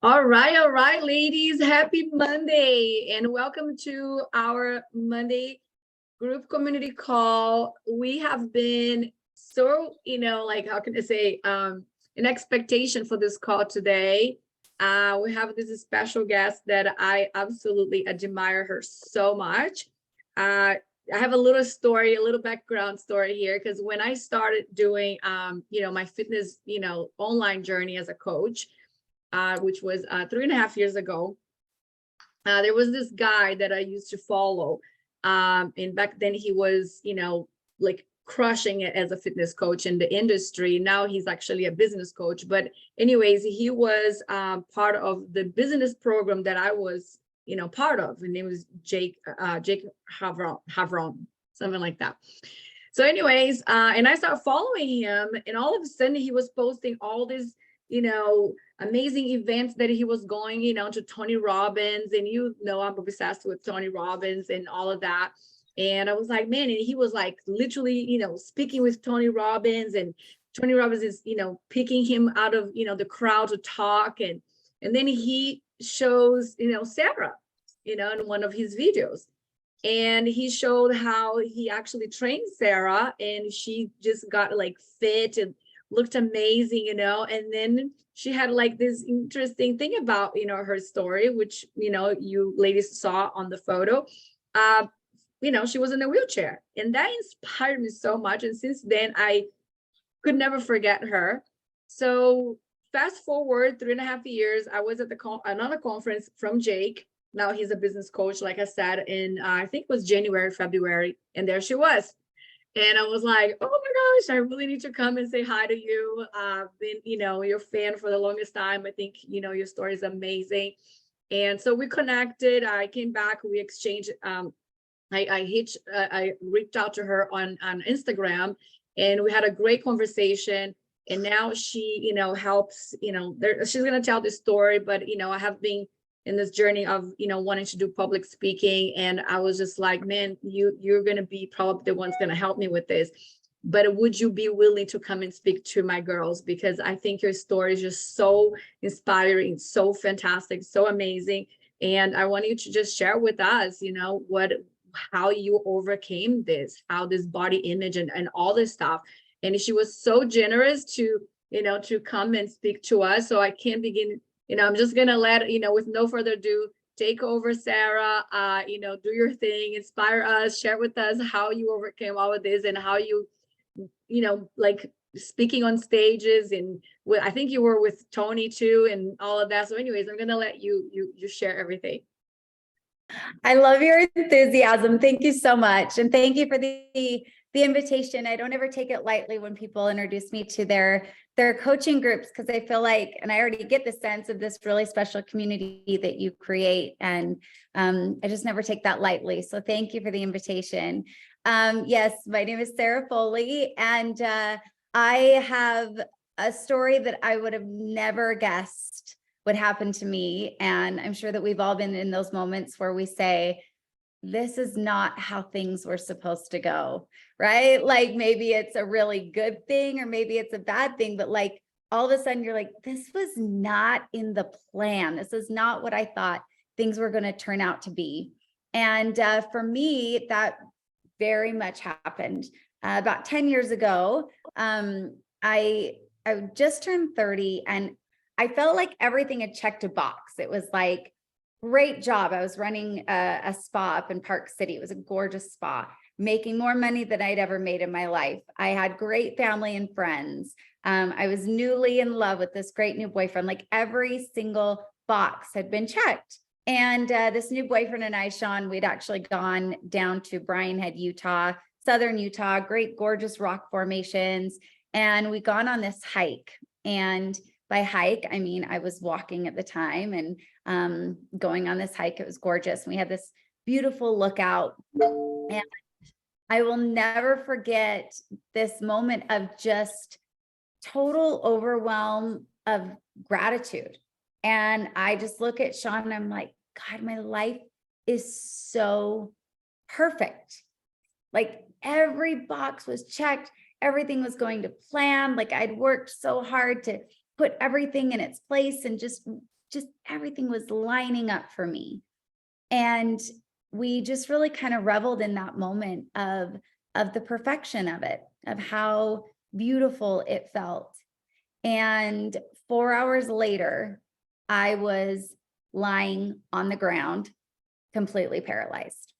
All right, ladies. Happy Monday and welcome to our Monday group community call. We have been so, like how can I say, an expectation for this call today. We have this special guest that I absolutely admire her so much. I have a little story, a little background story here, because when I started doing, my fitness, online journey as a coach, which was 3.5 years ago. There was this guy that I used to follow. And back then he was, like crushing it as a fitness coach in the industry. Now he's actually a business coach. But anyways, he was part of the business program that I was, part of. And it was Jake Havron, something like that. So anyways, and I started following him, and all of a sudden he was posting all these, amazing events that he was going, to Tony Robbins. And I'm obsessed with Tony Robbins and all of that. And I was like, man, and he was like literally, speaking with Tony Robbins, and Tony Robbins is, picking him out of, the crowd to talk. And then he shows, Sarah, in one of his videos. And he showed how he actually trained Sarah, and she just got like fit and looked amazing, and then she had like this interesting thing about, her story, which, you ladies saw on the photo. She was in a wheelchair, and that inspired me so much. And since then, I could never forget her. So fast forward 3.5 years, I was at another conference from Jake. Now he's a business coach, like I said, in I think it was January, February, and there she was. And I was like, oh my gosh, I really need to come and say hi to you. I've been, your fan for the longest time. I think, your story is amazing. And so we connected. I came back, we exchanged. I reached out to her on Instagram, and we had a great conversation. And now she, helps, she's going to tell this story, but, I have been in this journey of, wanting to do public speaking. And I was just like, man, you're going to be probably the one's going to help me with this. But would you be willing to come and speak to my girls? Because I think your story is just so inspiring, so fantastic, so amazing. And I want you to just share with us, how you overcame this, how this body image and all this stuff. And she was so generous to, to come and speak to us. So I can't begin. I'm just going to let, with no further ado, take over, Sarah, do your thing, inspire us, share with us how you overcame all of this, and how you, like speaking on stages. And I think you were with Tony too, and all of that. So anyways, I'm going to let you share everything. I love your enthusiasm. Thank you so much. And thank you for the invitation. I don't ever take it lightly when people introduce me to their coaching groups, because I feel like, and I already get the sense of this really special community that you create. And I just never take that lightly. So thank you for the invitation. Yes, my name is Sarah Foley, and I have a story that I would have never guessed would happen to me. And I'm sure that we've all been in those moments where we say, this is not how things were supposed to go, right? Like maybe it's a really good thing, or maybe it's a bad thing, but like all of a sudden you're like, this was not in the plan. This is not what I thought things were going to turn out to be. And for me, that very much happened. About 10 years ago, I just turned 30, and I felt like everything had checked a box. It was like, great job. I was running a spa up in Park City. It was a gorgeous spa, making more money than I'd ever made in my life. I had great family and friends. I was newly in love with this great new boyfriend. Like every single box had been checked. And this new boyfriend and I, Sean, we'd actually gone down to Bryan Head, Utah, southern Utah, great, gorgeous rock formations. And we'd gone on this hike. And by hike, I mean, I was walking at the time, and going on this hike. It was gorgeous. We had this beautiful lookout, and I will never forget this moment of just total overwhelm of gratitude. And I just look at Sean and I'm like, God, my life is so perfect. Like every box was checked. Everything was going to plan. Like I'd worked so hard to put everything in its place and just just everything was lining up for me. And we just really kind of reveled in that moment of the perfection of it, of how beautiful it felt. And 4 hours later, I was lying on the ground, completely paralyzed.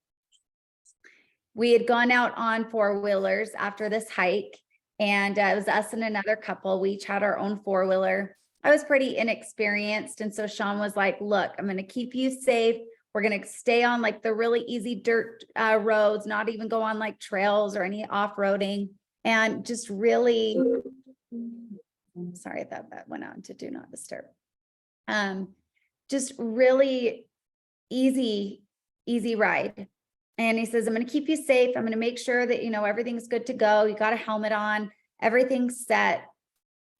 We had gone out on four-wheelers after this hike, and it was us and another couple. We each had our own four-wheeler. I was pretty inexperienced, and so Sean was like, look, I'm going to keep you safe. We're going to stay on like the really easy dirt roads, not even go on like trails or any off-roading, and just really, I'm sorry that went on to do not disturb. Just really easy ride. And he says, I'm going to keep you safe. I'm going to make sure that, you know, everything's good to go. You got a helmet on, everything's set.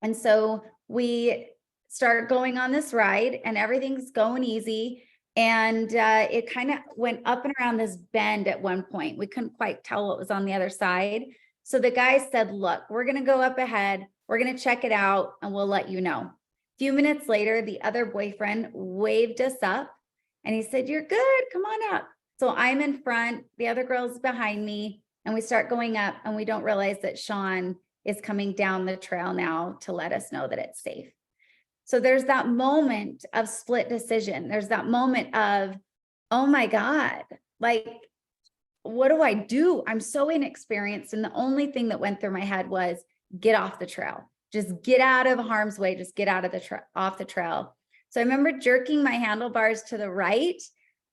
And so we start going on this ride and everything's going easy. And it kind of went up and around this bend at one point. We couldn't quite tell what was on the other side. So the guy said, look, we're going to go up ahead. We're going to check it out and we'll let you know. A few minutes later, the other boyfriend waved us up and he said, you're good, come on up. So I'm in front, the other girl's behind me, and we start going up and we don't realize that Sean is coming down the trail now to let us know that it's safe. So there's that moment of split decision. There's that moment of, oh my God, like, what do I do? I'm so inexperienced. And the only thing that went through my head was get off the trail, just get out of harm's way, just get out of off the trail. So I remember jerking my handlebars to the right,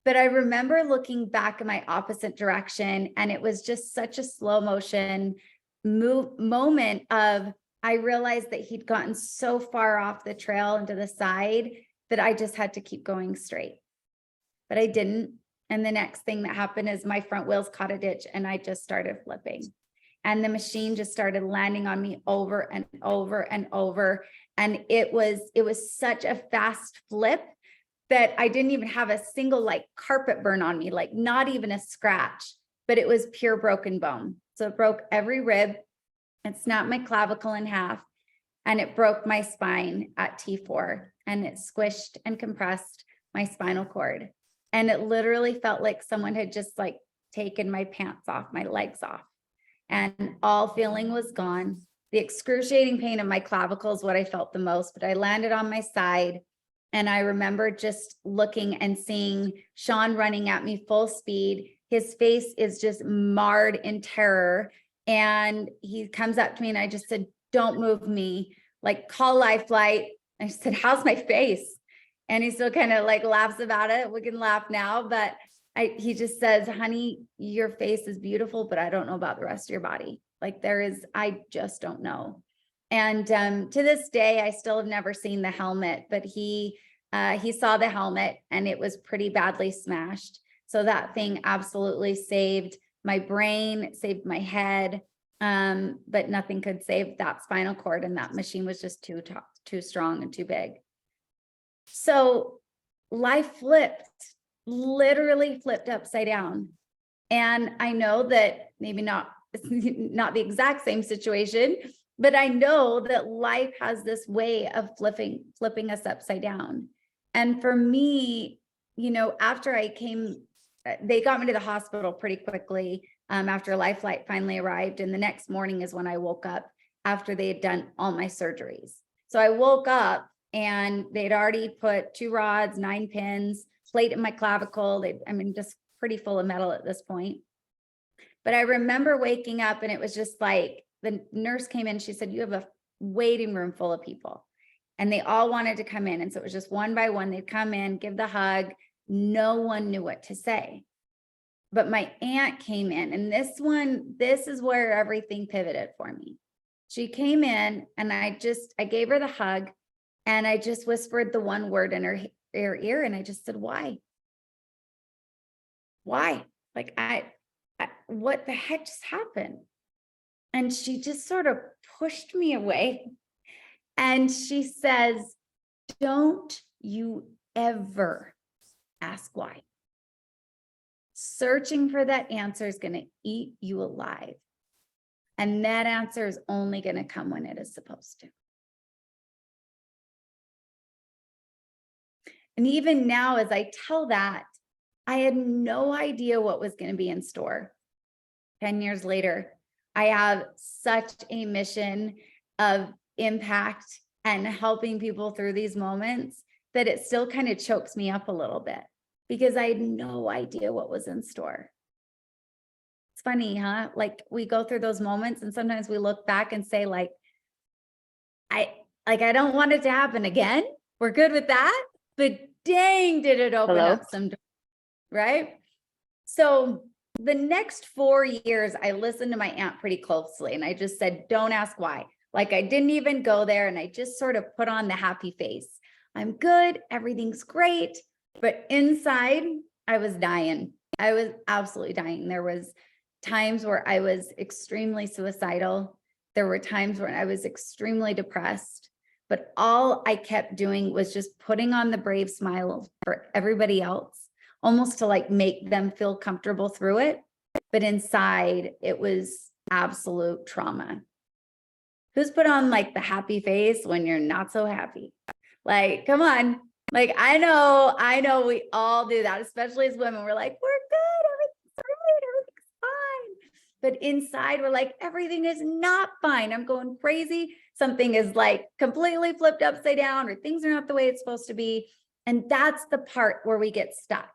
but I remember looking back in my opposite direction, and it was just such a slow motion moment of, I realized that he'd gotten so far off the trail and to the side that I just had to keep going straight, but I didn't. And the next thing that happened is my front wheels caught a ditch and I just started flipping. And the machine just started landing on me over and over and over. And it was such a fast flip that I didn't even have a single like carpet burn on me, like not even a scratch, but it was pure broken bone. So it broke every rib, it snapped my clavicle in half, and it broke my spine at T4, and it squished and compressed my spinal cord. And it literally felt like someone had just like taken my pants off, my legs off, and all feeling was gone. The excruciating pain of my clavicle is what I felt the most, but I landed on my side. And I remember just looking and seeing Sean running at me full speed. His face is just marred in terror. And he comes up to me and I just said, don't move me, like call life flight. I said, how's my face? And he still kind of like laughs about it. We can laugh now, but he just says, honey, your face is beautiful, but I don't know about the rest of your body. Like I just don't know. And to this day, I still have never seen the helmet, but he saw the helmet and it was pretty badly smashed. So that thing absolutely saved my brain, saved my head, but nothing could save that spinal cord. And that machine was just too strong and too big. So life flipped, literally flipped upside down. And I know that maybe not the exact same situation, but I know that life has this way of flipping us upside down. And for me, you know, after I came, they got me to the hospital pretty quickly after Life Flight finally arrived. And the next morning is when I woke up after they had done all my surgeries. So I woke up and they'd already put 2 rods, 9 pins, plate in my clavicle. Just pretty full of metal at this point. But I remember waking up and it was just like, the nurse came in, she said, you have a waiting room full of people. And they all wanted to come in. And so it was just one by one, they'd come in, give the hug. No one knew what to say. But my aunt came in, and this is where everything pivoted for me. She came in and I gave her the hug and I just whispered the one word in her ear. And I just said, why? Like, what the heck just happened? And she just sort of pushed me away. And she says, don't you ever ask why. Searching for that answer is going to eat you alive. And that answer is only going to come when it is supposed to. And even now, as I tell that, I had no idea what was going to be in store. 10 years later, I have such a mission of impact and helping people through these moments that it still kind of chokes me up a little bit because I had no idea what was in store. It's funny, huh? Like we go through those moments and sometimes we look back and say like, I don't want it to happen again. We're good with that, but dang, did it open up some doors, right? So the next 4 years, I listened to my aunt pretty closely and I just said, don't ask why. Like I didn't even go there and I just sort of put on the happy face. I'm good. Everything's great. But inside I was dying. I was absolutely dying. There was times where I was extremely suicidal. There were times when I was extremely depressed, but all I kept doing was just putting on the brave smile for everybody else, almost to like make them feel comfortable through it. But inside it was absolute trauma. Who's put on like the happy face when you're not so happy? Like, come on. Like, I know we all do that, especially as women. We're like, we're good, everything's great, everything's fine. But inside we're like, everything is not fine. I'm going crazy. Something is like completely flipped upside down, or things are not the way it's supposed to be. And that's the part where we get stuck.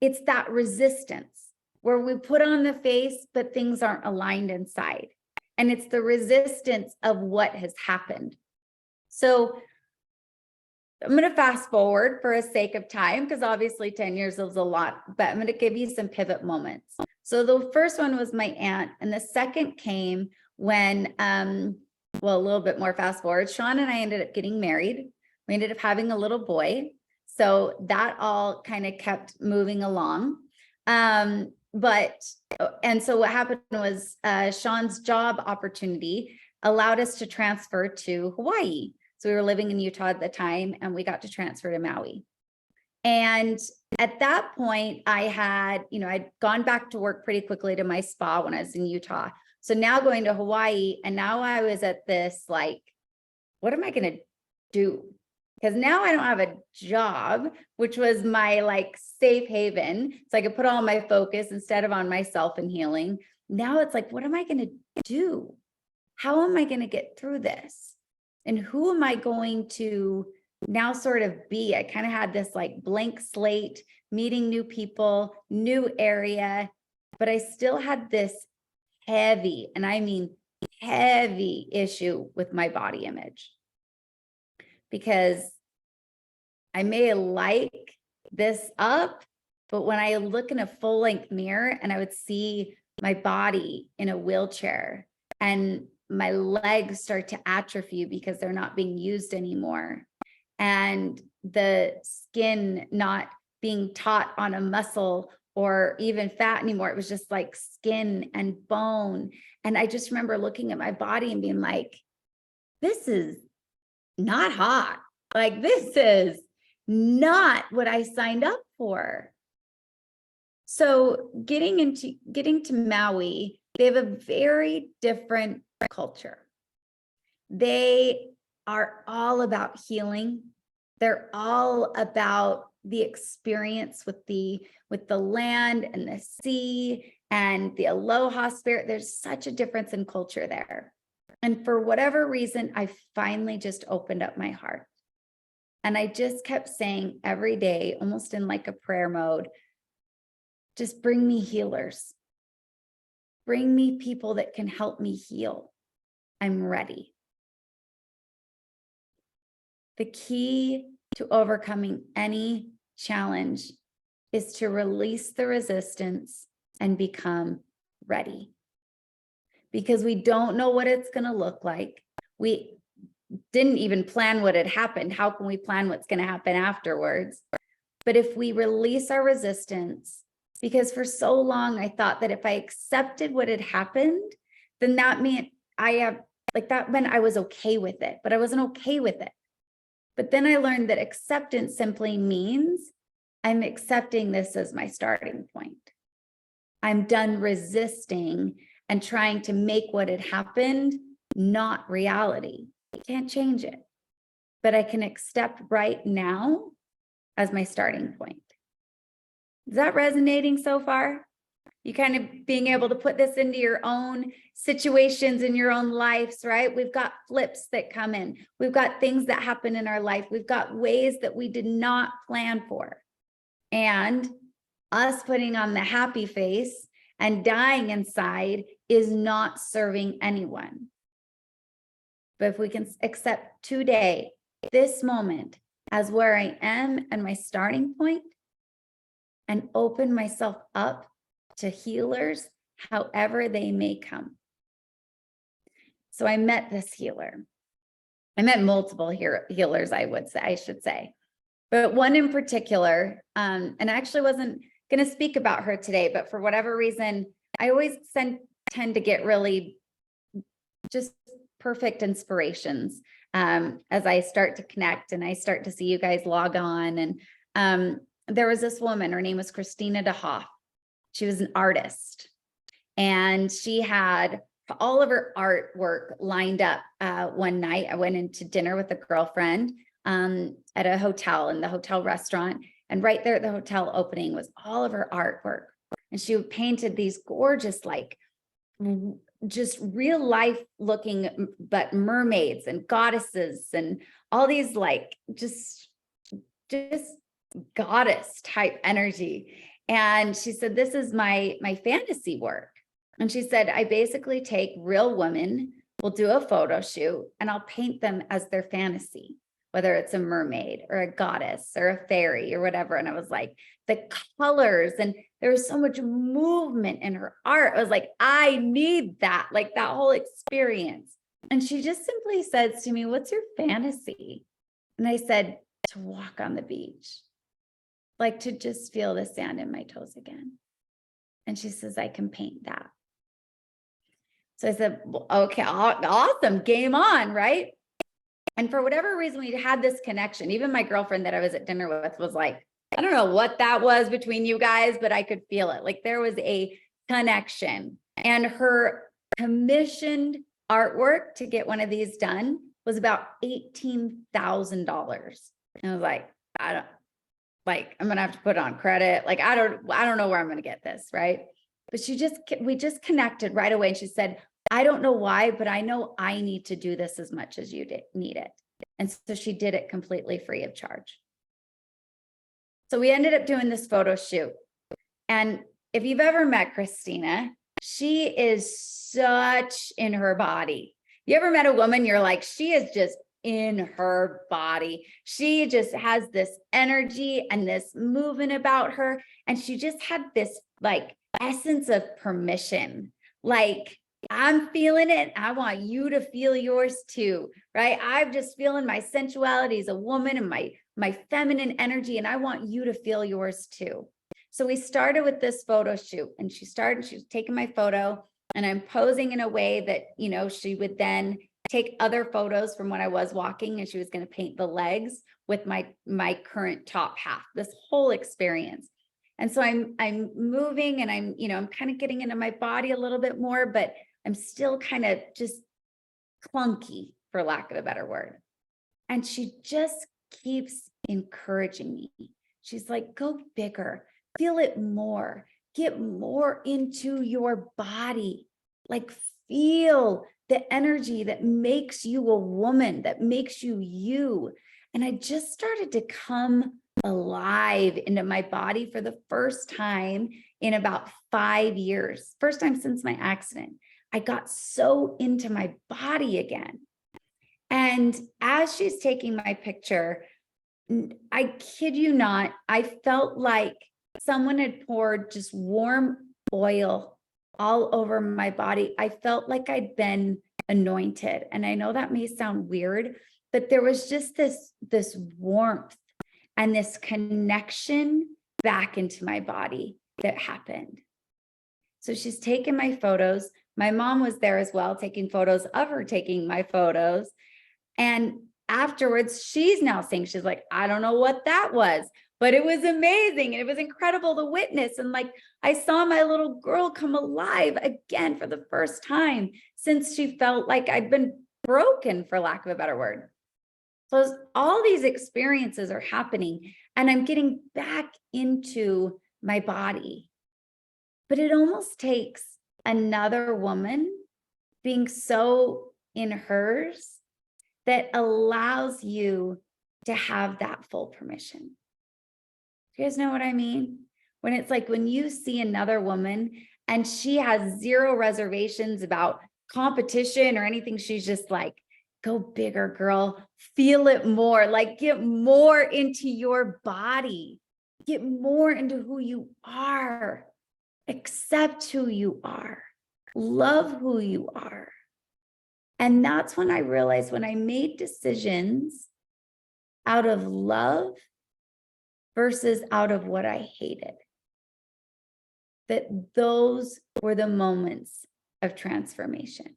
It's that resistance where we put on the face, but things aren't aligned inside. And it's the resistance of what has happened. So I'm going to fast forward for a sake of time, because obviously 10 years is a lot, but I'm going to give you some pivot moments. So the first one was my aunt, and the second came when, well, a little bit more fast forward, Sean and I ended up getting married. We ended up having a little boy. So that all kind of kept moving along. And so what happened was Sean's job opportunity allowed us to transfer to Hawaii. So we were living in Utah at the time and we got to transfer to Maui. And at that point I had, I'd gone back to work pretty quickly to my spa when I was in Utah. So now going to Hawaii, and now I was at this, like, what am I going to do? Because now I don't have a job, which was my like safe haven. So I could put all my focus instead of on myself and healing. Now it's like, what am I going to do? How am I going to get through this? And who am I going to now sort of be? I kind of had this like blank slate, meeting new people, new area, but I still had this heavy, and I mean heavy issue with my body image. Because I may like this up, but when I look in a full length mirror and I would see my body in a wheelchair and my legs start to atrophy because they're not being used anymore, and the skin not being taut on a muscle or even fat anymore, it was just like skin and bone. And I just remember looking at my body and being like, this is not hot. Like, this is not what I signed up for. So getting to Maui, they have a very different culture. They are all about healing. They're all about the experience with the land and the sea and the aloha spirit. There's such a difference in culture there. And for whatever reason, I finally just opened up my heart. And I just kept saying every day, almost in like a prayer mode, just bring me healers. Bring me people that can help me heal. I'm ready. The key to overcoming any challenge is to release the resistance and become ready. Because we don't know what it's going to look like. We didn't even plan what had happened. How can we plan what's going to happen afterwards? But if we release our resistance, because for so long I thought that if I accepted what had happened, then that meant that meant I was okay with it, but I wasn't okay with it. But then I learned that acceptance simply means I'm accepting this as my starting point. I'm done resisting and trying to make what had happened not reality. I can't change it, but I can accept right now as my starting point. Is that resonating so far? You kind of being able to put this into your own situations in your own lives, right? We've got flips that come in. We've got things that happen in our life. We've got ways that we did not plan for. And us putting on the happy face and dying inside is not serving anyone. But if we can accept today, this moment, as where I am and my starting point, and open myself up to healers, however they may come. So I met this healer. I met multiple healers, I should say. But one in particular, and I actually wasn't going to speak about her today, but for whatever reason, I always tend to get really just perfect inspirations as I start to connect and I start to see you guys log on. And there was this woman, her name was Christina DeHoff. She was an artist and she had all of her artwork lined up. One night I went into dinner with a girlfriend at a hotel, in the hotel restaurant. And right there at the hotel opening was all of her artwork. And she painted these gorgeous, like just real life looking, but mermaids and goddesses and all these like just goddess type energy. And she said, this is my fantasy work. And she said, I basically take real women, we'll do a photo shoot and I'll paint them as their fantasy, whether it's a mermaid or a goddess or a fairy or whatever. And I was like, the colors, and there was so much movement in her art. I was like, I need that, like that whole experience. And she just simply says to me, what's your fantasy? And I said, to walk on the beach, like to just feel the sand in my toes again. And she says, I can paint that. So I said, well, okay, awesome, game on, right? And for whatever reason, we had this connection. Even my girlfriend that I was at dinner with was like, I don't know what that was between you guys, but I could feel it. Like there was a connection. And her commissioned artwork to get one of these done was about $18,000. And I was like, I'm going to have to put on credit. Like, I don't know where I'm going to get this. Right. But we just connected right away. And she said, I don't know why, but I know I need to do this as much as you need it. And so she did it completely free of charge. So we ended up doing this photo shoot. And if you've ever met Christina, she is such in her body. You ever met a woman, you're like, she is just in her body. She just has this energy and this movement about her. And she just had this like essence of permission. Like, I'm feeling it. I want you to feel yours too, right? I'm just feeling my sensuality as a woman and my feminine energy. And I want you to feel yours too. So we started with this photo shoot and she was taking my photo and I'm posing in a way that, she would then take other photos from when I was walking and she was going to paint the legs with my current top half, this whole experience. And so I'm moving and I'm kind of getting into my body a little bit more, but I'm still kind of just clunky, for lack of a better word. And she just keeps encouraging me. She's like, go bigger, feel it more, get more into your body, like feel the energy that makes you a woman, that makes you you. And I just started to come alive into my body for the first time in about 5 years, first time since my accident. I got so into my body again. And as she's taking my picture, I kid you not, I felt like someone had poured just warm oil all over my body. I felt like I'd been anointed. And I know that may sound weird, but there was just this warmth and this connection back into my body that happened. So she's taken my photos. My mom was there as well, taking photos of her taking my photos. And afterwards, she's now saying, she's like, I don't know what that was, but it was amazing. And it was incredible to witness. And like, I saw my little girl come alive again for the first time since she felt like I'd been broken, for lack of a better word. So all these experiences are happening and I'm getting back into my body. But it almost takes another woman being so in hers that allows you to have that full permission. Do you guys know what I mean? When it's like when you see another woman and she has zero reservations about competition or anything, she's just like, go bigger, girl, feel it more, like get more into your body, get more into who you are, accept who you are, love who you are. And that's when I realized when I made decisions out of love versus out of what I hated, that those were the moments of transformation.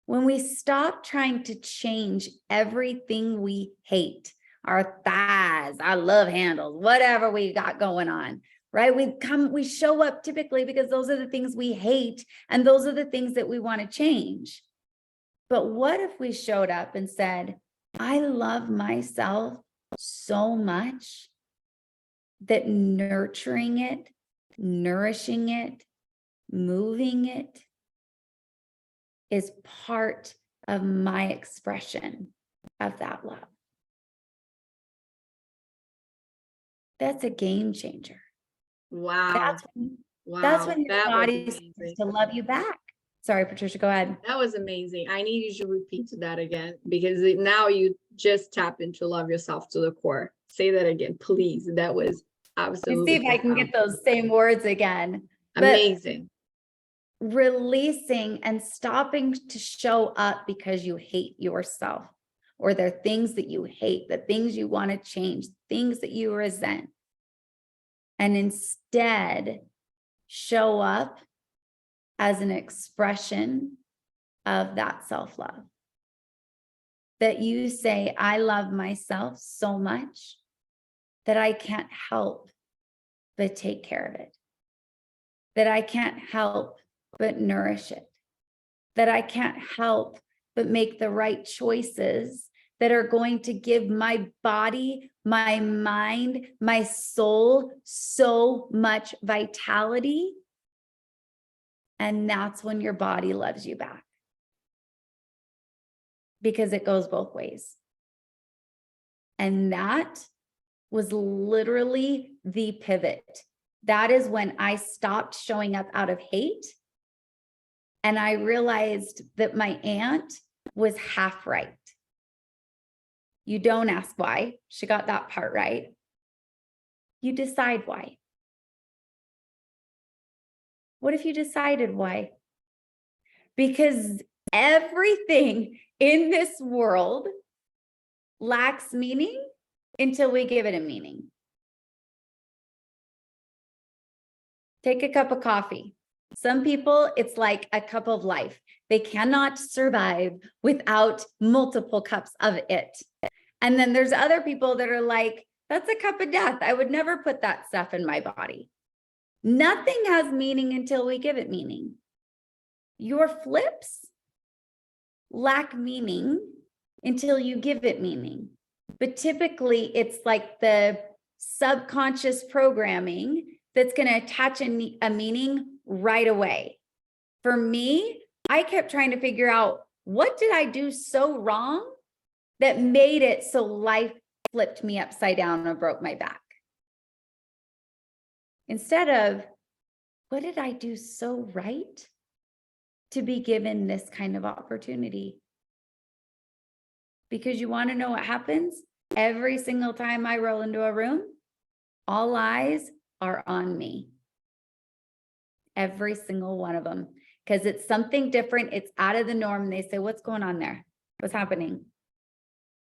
When we stop trying to change everything we hate, our thighs, our love handles, whatever we got going on, right? We show up typically because those are the things we hate and those are the things that we want to change. But what if we showed up and said, I love myself so much that nurturing it, nourishing it, moving it is part of my expression of that love. That's a game changer. Wow. That's when your That was body starts amazing. to love you back. Sorry, Patricia, go ahead. That was amazing. I need you to repeat that again because now you just tap into love yourself to the core. Say that again, please. That was Let me absolutely see if I can get those same words again. amazing. Releasing and stopping to show up because you hate yourself, or there are things that you hate, the things you want to change, things that you resent. And instead, show up as an expression of that self-love. That you say, I love myself so much that I can't help but take care of it. That I can't help but nourish it. That I can't help but make the right choices that are going to give my body, my mind, my soul so much vitality. And that's when your body loves you back. Because it goes both ways. And that was literally the pivot. That is when I stopped showing up out of hate. And I realized that my aunt was half right. You don't ask why. She got that part right. You decide why. What if you decided why? Because everything in this world lacks meaning until we give it a meaning. Take a cup of coffee. Some people, it's like a cup of life. They cannot survive without multiple cups of it. And then there's other people that are like, that's a cup of death. I would never put that stuff in my body. Nothing has meaning until we give it meaning. Your flips lack meaning until you give it meaning. But typically it's like the subconscious programming that's going to attach a meaning right away. For me, I kept trying to figure out, what did I do so wrong that made it so life flipped me upside down and broke my back? Instead of, what did I do so right to be given this kind of opportunity? Because you want to know what happens? Every single time I roll into a room, all eyes are on me. Every single one of them. Because it's something different. It's out of the norm. And they say, what's going on there? What's happening?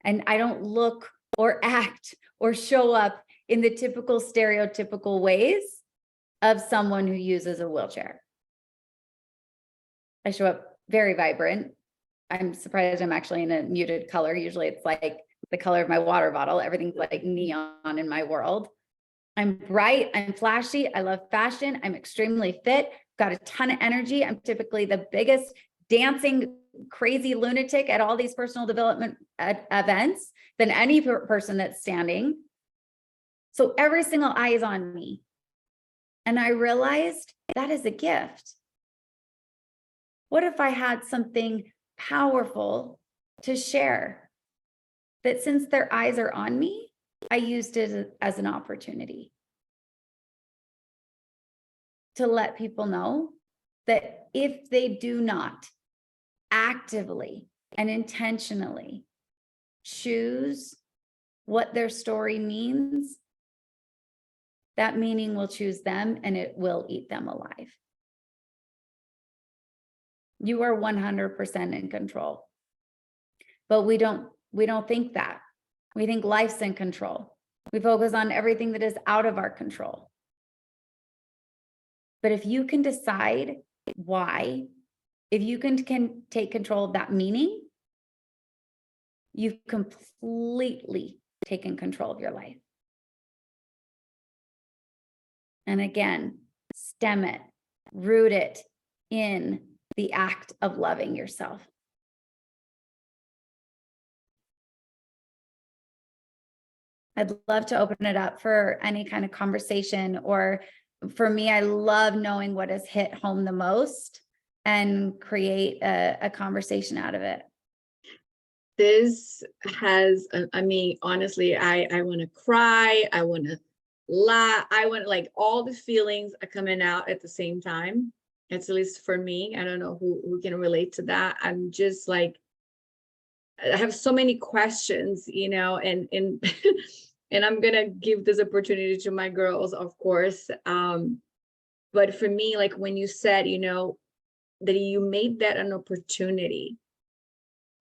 And I don't look or act or show up in the typical stereotypical ways of someone who uses a wheelchair. I show up very vibrant. I'm surprised I'm actually in a muted color. Usually it's like the color of my water bottle. Everything's like neon in my world. I'm bright, I'm flashy, I love fashion, I'm extremely fit, got a ton of energy. I'm typically the biggest dancing crazy lunatic at all these personal development events than any person that's standing. So every single eye is on me. And I realized that is a gift. What if I had something powerful to share that, since their eyes are on me, I used it as an opportunity to let people know that if they do not actively and intentionally choose what their story means, that meaning will choose them and it will eat them alive. You are 100% in control. But we don't think that. We think life's in control. We focus on everything that is out of our control. But if you can decide why, if you can take control of that meaning, you've completely taken control of your life. And again, stem it, root it in the act of loving yourself. I'd love to open it up for any kind of conversation, or for me, I love knowing what has hit home the most and create a conversation out of it. This has, I mean, honestly, I want to cry. I want to laugh. I want, like, all the feelings are coming out at the same time. It's, at least for me. I don't know who can relate to that. I'm just like, I have so many questions, and and I'm gonna give this opportunity to my girls, of course. But for me, like when you said, that you made that an opportunity,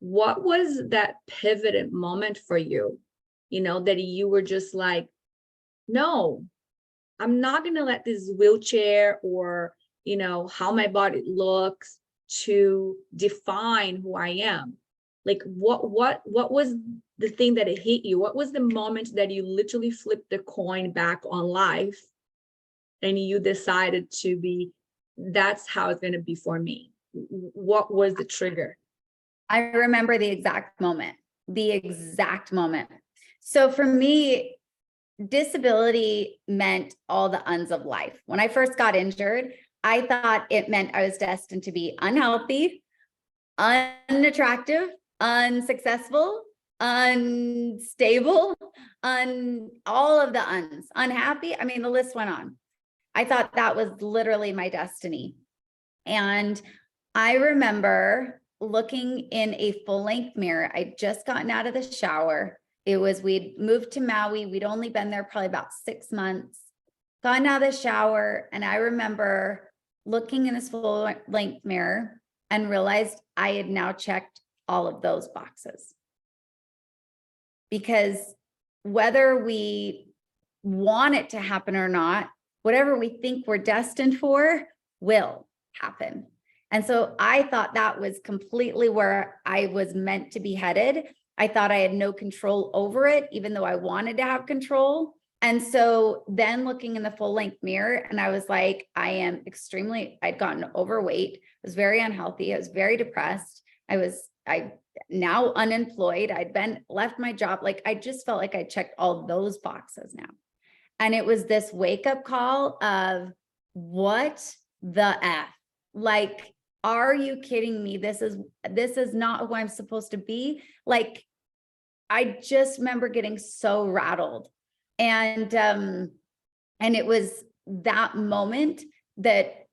what was that pivotal moment for you? That you were just like, no, I'm not gonna let this wheelchair or how my body looks to define who I am. Like what was the thing that it hit you? What was the moment that you literally flipped the coin back on life and you decided to be, that's how it's going to be for me? What was the trigger? I remember the exact moment. So for me, disability meant all the uns of life. When I first got injured, I thought it meant I was destined to be unhealthy, unattractive, unsuccessful, unstable, all of the uns, unhappy. I mean, the list went on. I thought that was literally my destiny. And I remember looking in a full-length mirror. I'd just gotten out of the shower. We'd moved to Maui. We'd only been there probably about 6 months. Gotten out of the shower, and I remember looking in this full-length mirror and realized I had now checked all of those boxes. Because whether we want it to happen or not, whatever we think we're destined for will happen. And so I thought that was completely where I was meant to be headed. I thought I had no control over it, even though I wanted to have control. And so then looking in the full-length mirror, and I was like, I'd gotten overweight, I was very unhealthy, I was very depressed. I now unemployed, left my job. Like, I just felt like I checked all those boxes now. And it was this wake-up call of, what the F? Like, are you kidding me? This is not who I'm supposed to be. Like, I just remember getting so rattled. And it was that moment that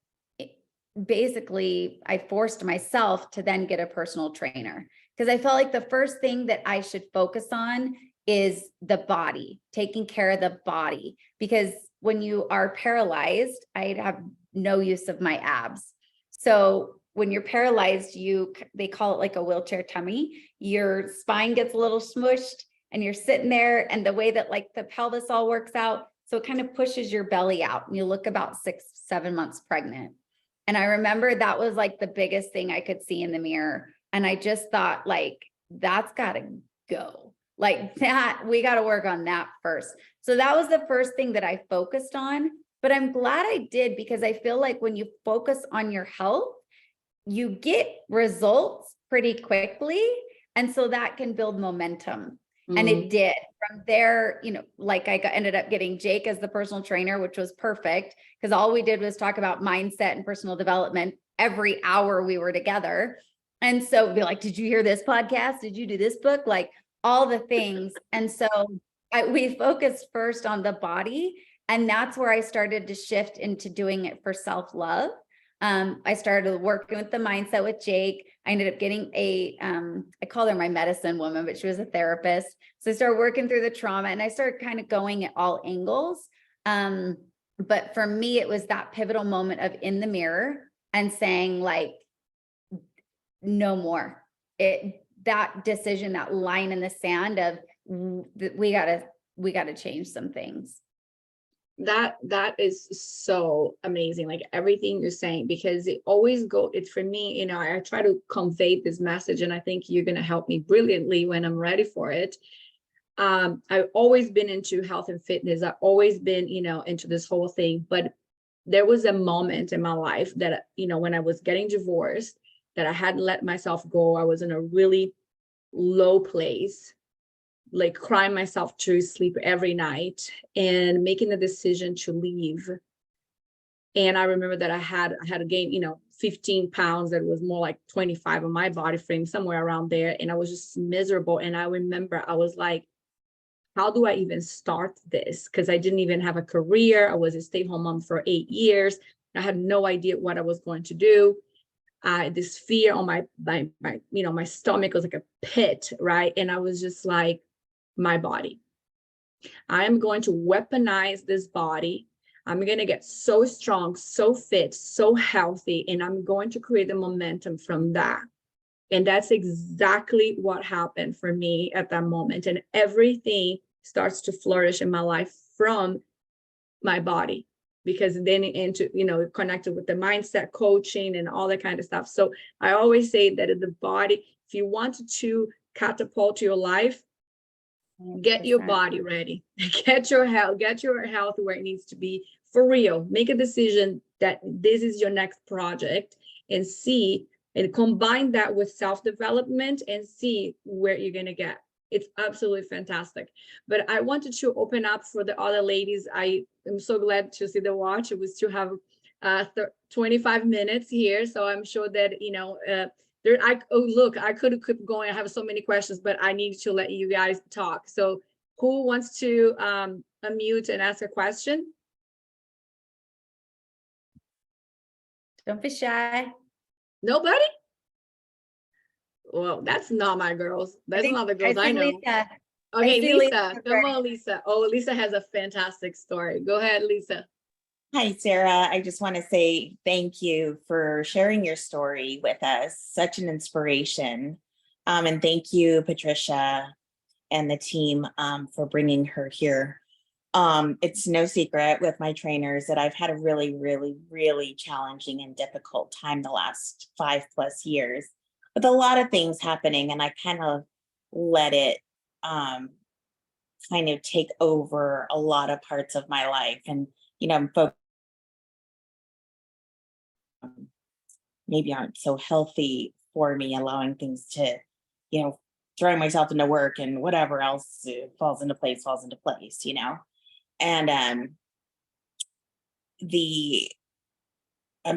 basically I forced myself to then get a personal trainer, because I felt like the first thing that I should focus on is the body, taking care of the body. Because when you are paralyzed, I have no use of my abs. So when you're paralyzed, they call it like a wheelchair tummy. Your spine gets a little smushed and you're sitting there, and the way that like the pelvis all works out, so it kind of pushes your belly out and you look about 6-7 months pregnant. And I remember that was like the biggest thing I could see in the mirror. And I just thought, like, that's got to go. Like that, we got to work on that first. So that was the first thing that I focused on. But I'm glad I did, because I feel like when you focus on your health, you get results pretty quickly. And so that can build momentum. And Mm. it did. From there, you know, like ended up getting Jake as the personal trainer, which was perfect because all we did was talk about mindset and personal development every hour we were together. And so it'd be like, did you hear this podcast? Did you do this book? Like all the things. And so we focused first on the body. And that's where I started to shift into doing it for self-love. I started working with the mindset with Jake. I ended up getting I call her my medicine woman, but she was a therapist. So I started working through the trauma and I started kind of going at all angles. But for me, it was that pivotal moment of in the mirror and saying like, no more. That decision, that line in the sand of we gotta change some things. That is so amazing, like everything you're saying, because it's for me, you know, I try to convey this message and I think you're going to help me brilliantly when I'm ready for it. I've always been into health and fitness. I've always been, you know, into this whole thing, but there was a moment in my life that, you know, when I was getting divorced, that I hadn't let myself go. I was in a really low place, like crying myself to sleep every night and making the decision to leave. And I remember that I had to gain, you know, 15 pounds. That was more like 25 on my body frame, somewhere around there. And I was just miserable. And I remember I was like, how do I even start this? Because I didn't even have a career. I was a stay-at-home mom for 8 years. I had no idea what I was going to do. This fear on my, you know, my stomach was like a pit, right? And I was just like, my body. I am going to weaponize this body. I'm going to get so strong, so fit, so healthy, and I'm going to create the momentum from that. And that's exactly what happened for me at that moment. And everything starts to flourish in my life from my body, because then into, you know, connected with the mindset coaching and all that kind of stuff. So I always say that the body, if you wanted to catapult your life, get your 100%. body ready, get your health where it needs to be for real. Make a decision that this is your next project and see, and combine that with self-development and see where you're going to get. It's absolutely fantastic. But I wanted to open up for the other ladies. I am so glad to see the watch. It was to have 25 minutes here. So I'm sure that, you know, look, I could keep going. I have so many questions, but I need to let you guys talk. So who wants to unmute and ask a question? Don't be shy. Nobody? Well, that's not my girls. That's not the girls I know. Lisa. Okay, see Lisa, come on, Lisa. Oh, Lisa has a fantastic story. Go ahead, Lisa. Hi, Sarah. I just want to say thank you for sharing your story with us. Such an inspiration. And thank you, Patricia and the team for bringing her here. It's no secret with my trainers that I've had a really, really, really challenging and difficult time the last 5+ years with a lot of things happening. And I kind of let it kind of take over a lot of parts of my life. And, you know, I'm maybe aren't so healthy for me, allowing things to, you know, throwing myself into work and whatever else falls into place, you know. And I'm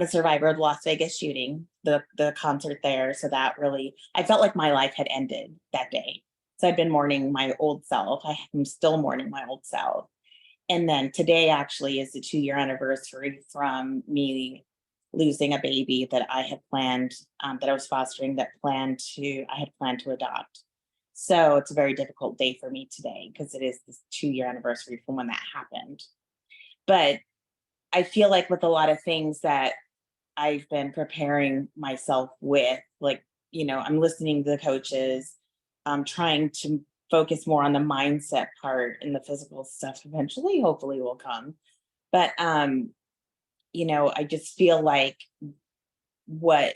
a survivor of the Las Vegas shooting, the concert there. So that really, I felt like my life had ended that day. So I've been mourning my old self. I'm still mourning my old self. And then today actually is the 2-year anniversary from me losing a baby that I had planned, that I was fostering, I had planned to adopt. So it's a very difficult day for me today because it is this 2-year anniversary from when that happened. But I feel like with a lot of things that I've been preparing myself with, like, you know, I'm listening to the coaches, I'm trying to focus more on the mindset part, and the physical stuff eventually, hopefully, will come. But, you know, I just feel like what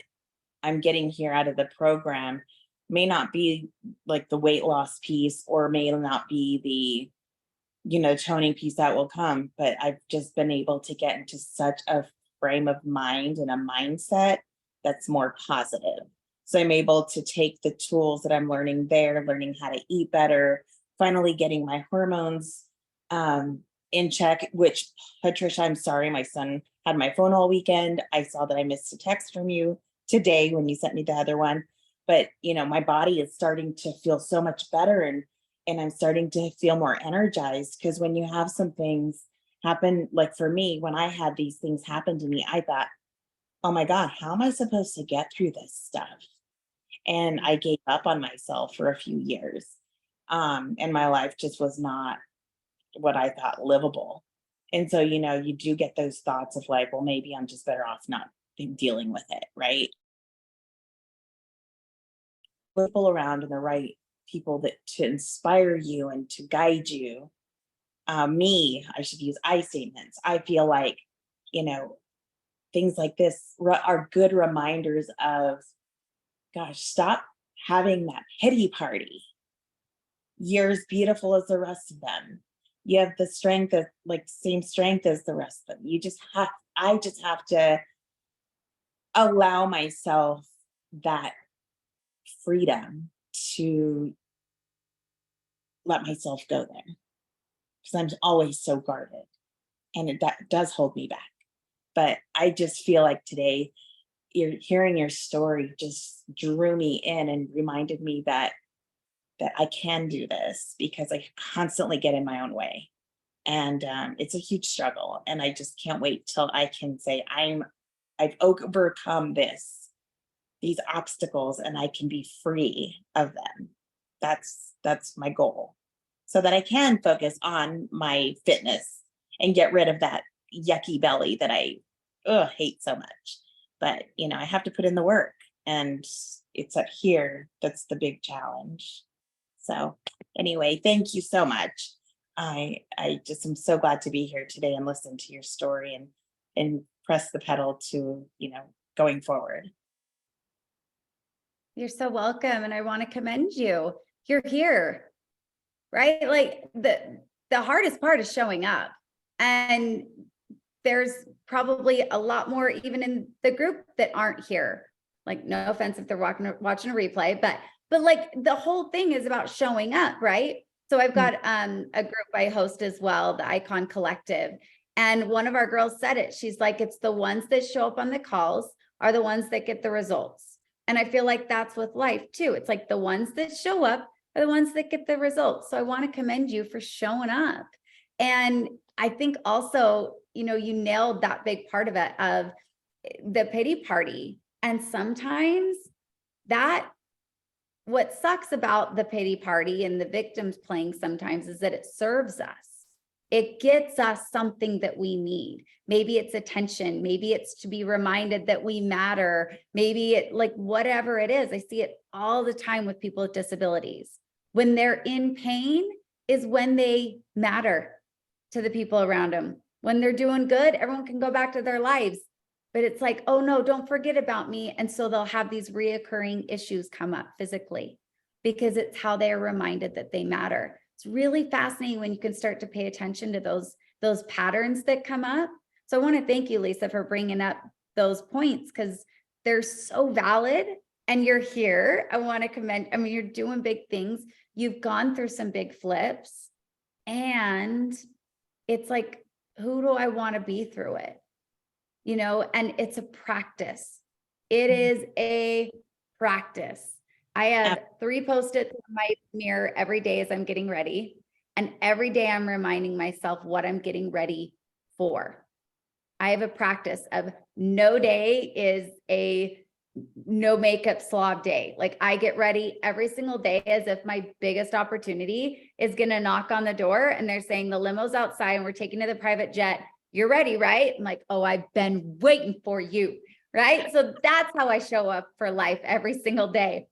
I'm getting here out of the program may not be like the weight loss piece, or may not be the, you know, toning piece that will come, but I've just been able to get into such a frame of mind and a mindset that's more positive. So I'm able to take the tools that I'm learning there, learning how to eat better, finally getting my hormones in check, which, Patricia, I'm sorry, my son had my phone all weekend. I saw that I missed a text from you today when you sent me the other one. But, you know, my body is starting to feel so much better, and I'm starting to feel more energized, because when you have some things happen, like for me, when I had these things happen to me, I thought, oh my God, how am I supposed to get through this stuff? And I gave up on myself for a few years. And my life just was not what I thought livable. And so, you know, you do get those thoughts of like, well, maybe I'm just better off not dealing with it, right? People around and the right people that to inspire you and to guide you. I should use I statements. I feel like, you know, things like this are good reminders of, gosh, stop having that pity party. You're as beautiful as the rest of them. You have the strength of, like, same strength as the rest of them. I just have to allow myself that freedom to let myself go there, because I'm always so guarded, and that does hold me back. But I just feel like today, hearing your story just drew me in and reminded me that I can do this, because I constantly get in my own way. And it's a huge struggle. And I just can't wait till I can say I've overcome these obstacles, and I can be free of them. That's my goal. So that I can focus on my fitness and get rid of that yucky belly that I hate so much. But, you know, I have to put in the work, and it's up here that's the big challenge. So anyway, thank you so much. I just am so glad to be here today and listen to your story and press the pedal to, you know, going forward. You're so welcome. And I want to commend you. You're here, right? Like the hardest part is showing up. And there's probably a lot more even in the group that aren't here. Like, no offense if they're watching a replay, but like the whole thing is about showing up, right? So I've got a group I host as well, the Icon Collective. And one of our girls said it. She's like, it's the ones that show up on the calls are the ones that get the results. And I feel like that's with life too. It's like the ones that show up are the ones that get the results. So I want to commend you for showing up. And I think also, you know, you nailed that big part of it, of the pity party. And sometimes what sucks about the pity party and the victims playing sometimes is that it serves us. It gets us something that we need. Maybe it's attention. Maybe it's to be reminded that we matter. Maybe it, like, whatever it is. I see it all the time with people with disabilities. When they're in pain is when they matter to the people around them. When they're doing good, everyone can go back to their lives. But it's like, oh no, don't forget about me. And so they'll have these reoccurring issues come up physically, because it's how they are reminded that they matter. It's really fascinating when you can start to pay attention to those patterns that come up. So I want to thank you, Lisa, for bringing up those points, because they're so valid, and you're here. I want to commend, I mean, you're doing big things. You've gone through some big flips, and it's like, who do I want to be through it? You know, and it's a practice. It is a practice. I have 3 Post-its on my mirror every day as I'm getting ready. And every day I'm reminding myself what I'm getting ready for. I have a practice of no day is a no makeup slob day. Like, I get ready every single day as if my biggest opportunity is going to knock on the door and they're saying the limo's outside and we're taking to the private jet. You're ready, right? I'm like, oh, I've been waiting for you, right? So that's how I show up for life every single day.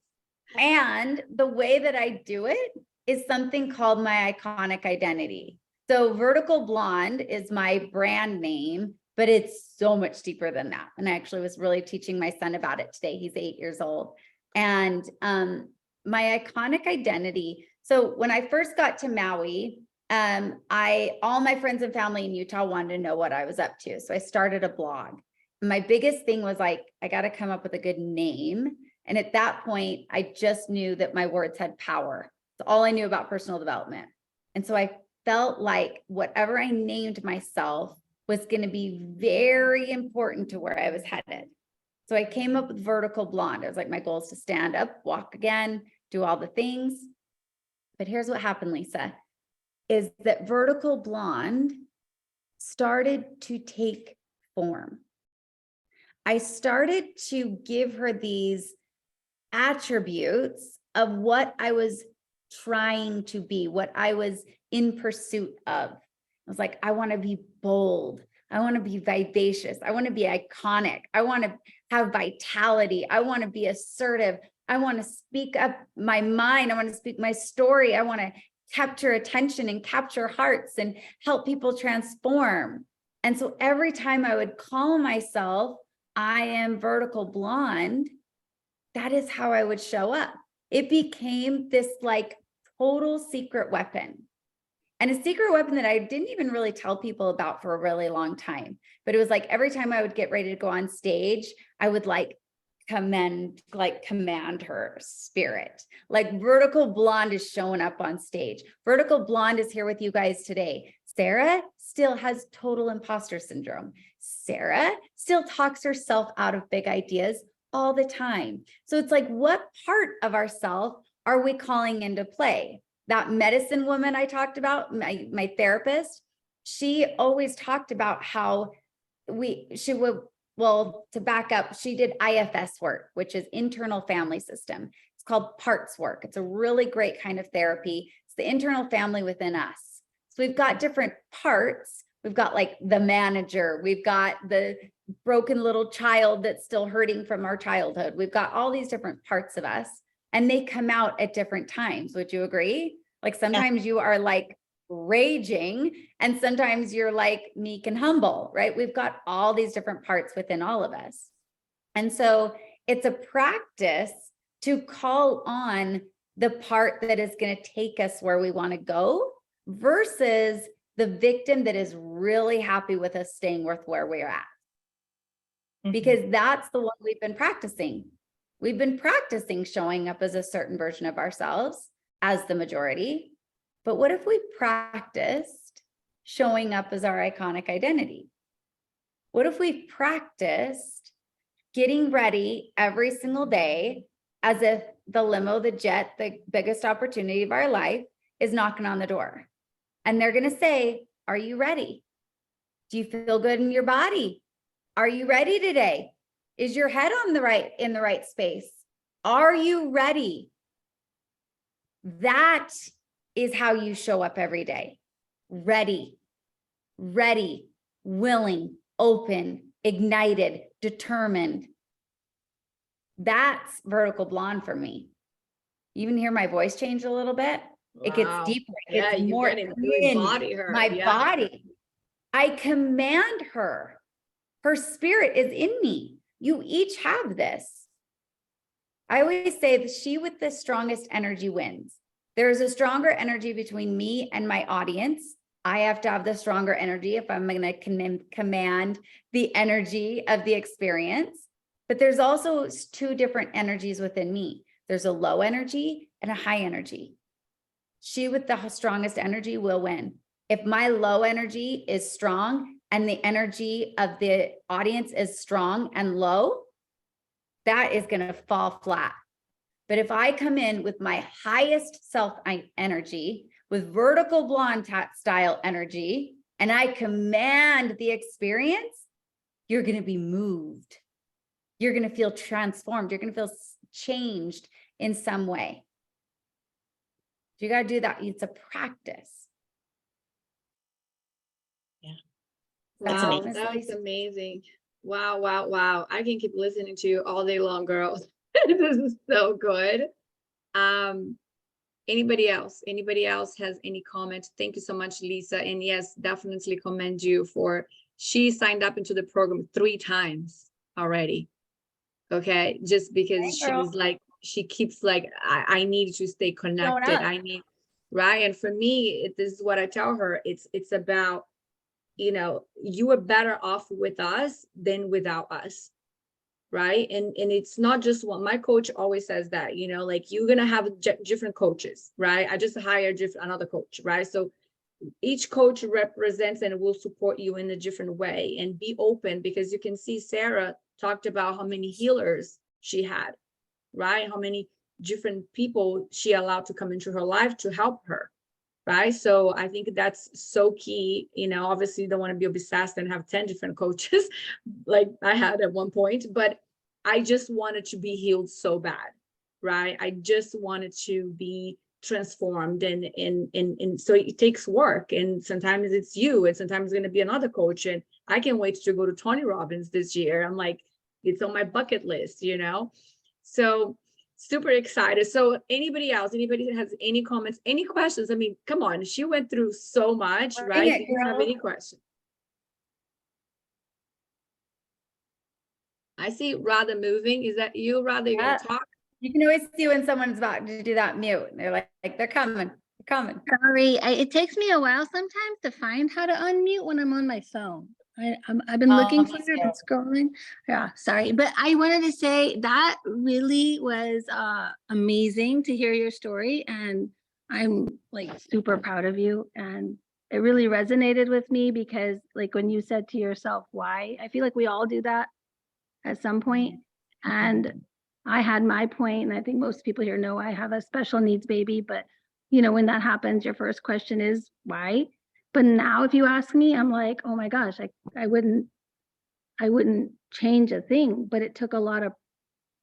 And the way that I do it is something called my iconic identity. So Vertical Blonde is my brand name, but it's so much deeper than that. And I actually was really teaching my son about it today. He's 8 years old. And my iconic identity. So when I first got to Maui, all my friends and family in Utah wanted to know what I was up to. So I started a blog. My biggest thing was like, I got to come up with a good name. And at that point, I just knew that my words had power. It's all I knew about personal development. And so I felt like whatever I named myself was going to be very important to where I was headed. So I came up with vertical blonde. It was like, my goal is to stand up, walk again, do all the things. But here's what happened, Lisa, is that vertical blonde started to take form. I started to give her these attributes of what I was trying to be, what I was in pursuit of. I was like, I want to be bold. I want to be vivacious. I want to be iconic. I want to have vitality. I want to be assertive. I want to speak up my mind. I want to speak my story. I want to capture attention and capture hearts and help people transform. And so every time I would call myself, I am vertical blonde, that is how I would show up. It became this like total secret weapon. And a secret weapon that I didn't even really tell people about for a really long time. But it was like every time I would get ready to go on stage, I would command her spirit. Like vertical blonde is showing up on stage. Vertical blonde is here with you guys today. Sarah still has total imposter syndrome. Sarah still talks herself out of big ideas all the time. So it's like, what part of ourself are we calling into play? That medicine woman I talked about, my therapist, she always talked about how to back up, she did IFS work, which is internal family system. It's called parts work. It's a really great kind of therapy. It's the internal family within us. So we've got different parts. We've got like the manager. We've got the broken little child that's still hurting from our childhood. We've got all these different parts of us, and they come out at different times. Would you agree? Like sometimes you are like raging, and sometimes you're like meek and humble, right? We've got all these different parts within all of us. And so it's a practice to call on the part that is going to take us where we want to go versus the victim that is really happy with us staying with where we're at. Because that's the one we've been practicing. We've been practicing showing up as a certain version of ourselves as the majority. But what if we practiced showing up as our iconic identity? What if we practiced getting ready every single day as if the limo, the jet, the biggest opportunity of our life is knocking on the door? And they're going to say, are you ready? Do you feel good in your body? Are you ready today? Is your head in the right space? Are you ready? That is how you show up every day. Ready, willing, open, ignited, determined. That's vertical blonde for me. You even hear my voice change a little bit. Wow. It gets deeper. It gets more in my body. I command her. Her spirit is in me. You each have this. I always say that she with the strongest energy wins. There is a stronger energy between me and my audience. I have to have the stronger energy if I'm going to command the energy of the experience. But there's also two different energies within me. There's a low energy and a high energy. She with the strongest energy will win. If my low energy is strong and the energy of the audience is strong and low, that is going to fall flat. But if I come in with my highest self energy, with vertical blonde style energy, and I command the experience, you're going to be moved. You're going to feel transformed. You're going to feel changed in some way. You got to do that. It's a practice. Yeah. That's amazing. That's amazing. Wow. I can keep listening to you all day long, girls. This is so good. Anybody else has any comments? Thank you so much, Lisa. And yes, definitely commend you for, she signed up into the program 3 times already. Okay. Just because she's like, she keeps like, I need to stay connected. I need, right. And for me, this is what I tell her. It's about, you are better off with us than without us. right? And it's not just one. My coach always says that, you know, like you're gonna have different coaches, right? I just hired another coach, right? So each coach represents and will support you in a different way, and be open, because you can see Sarah talked about how many healers she had, right? How many different people she allowed to come into her life to help her, right? So I think that's so key. You know, obviously you don't want to be obsessed and have 10 different coaches like I had at one point, but I just wanted to be healed so bad, right? I just wanted to be transformed, and so it takes work, and sometimes it's you, and sometimes it's going to be another coach. And I can't wait to go to Tony Robbins this year. I'm like, it's on my bucket list, you know? So super excited. So anybody else, anybody that has any comments, any questions? I mean, come on, she went through so much, Bring right? it, Do you have girl. any questions? I see Radha moving. Is that you, Radha? You're Yeah. gonna talk? You can always see when someone's about to do that mute. They're like they're coming, they're coming. Sorry, it takes me a while sometimes to find how to unmute when I'm on my phone. I've been looking for me it, too. but scrolling. Yeah, sorry. But I wanted to say that really was amazing to hear your story. And I'm like super proud of you. And it really resonated with me because like when you said to yourself, why? I feel like we all do that at some point. And I had my point, and I think most people here know I have a special needs baby, but you know, when that happens, your first question is why? But now if you ask me, I'm like, oh my gosh, I wouldn't change a thing, but it took a lot of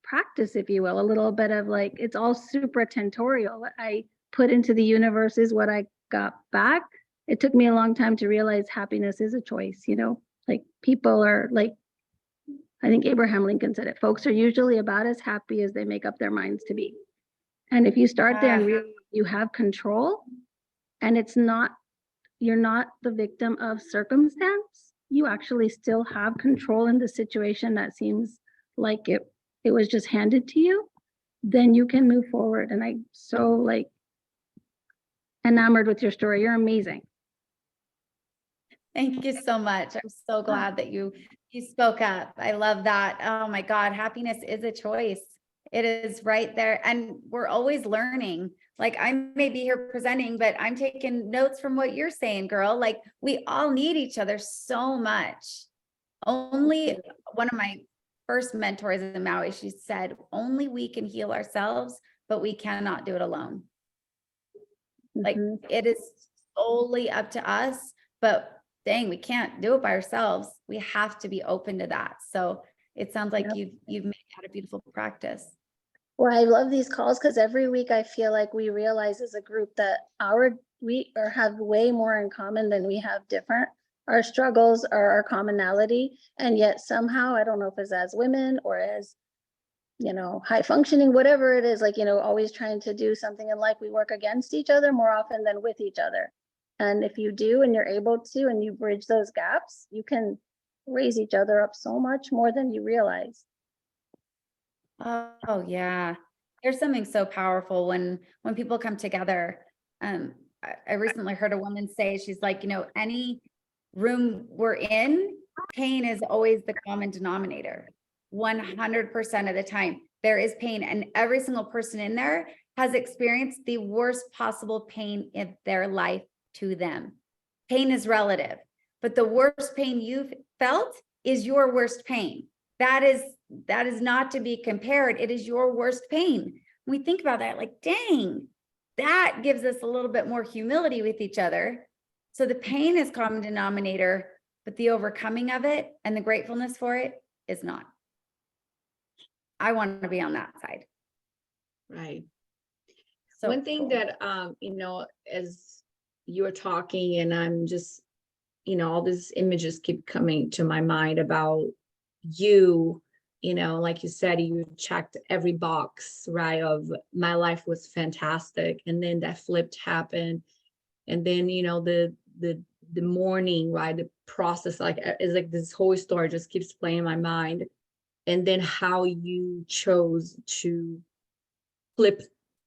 practice, if you will, a little bit of like, it's all super tentorial. What I put into the universe is what I got back. It took me a long time to realize happiness is a choice, you know, like people are like, I think Abraham Lincoln said it, folks are usually about as happy as they make up their minds to be. And if you start there and realize you have control, and it's not, you're not the victim of circumstance, you actually still have control in the situation that seems like it was just handed to you, then you can move forward. And I'm so like enamored with your story. You're amazing. Thank you so much. I'm so glad that you spoke up. I love that. Oh my God, happiness is a choice. It is right there. And we're always learning. Like I may be here presenting, but I'm taking notes from what you're saying, girl. Like we all need each other so much. Only one of my first mentors in Maui, she said, only we can heal ourselves, but we cannot do it alone. Like it is solely up to us, but dang, we can't do it by ourselves. We have to be open to that. So it sounds like you've made that a beautiful practice. Well, I love these calls because every week I feel like we realize as a group that we have way more in common than we have different. Our struggles are our commonality, and yet somehow, I don't know if it's as women or as, you know, high functioning, whatever it is, like, you know, always trying to do something in life, we work against each other more often than with each other. And if you do, and you're able to, and you bridge those gaps, you can raise each other up so much more than you realize. Oh yeah. There's something so powerful when people come together. I recently heard a woman say, she's like, you know, any room we're in, pain is always the common denominator. 100% of the time there is pain, and every single person in there has experienced the worst possible pain in their life to them. Pain is relative, but the worst pain you've felt is your worst pain. That is not to be compared. It is your worst pain. When we think about that, like, dang, that gives us a little bit more humility with each other. So the pain is common denominator, but the overcoming of it and the gratefulness for it is not. I want to be on that side. Right. So one thing cool. that, you know, as you were talking, and I'm just, you know, all these images keep coming to my mind about you know, like you said, you checked every box, right? Of my life was fantastic. And then that flipped happened. And then, you know, the mourning, right? The process, like, it's like this whole story just keeps playing in my mind. And then how you chose to flip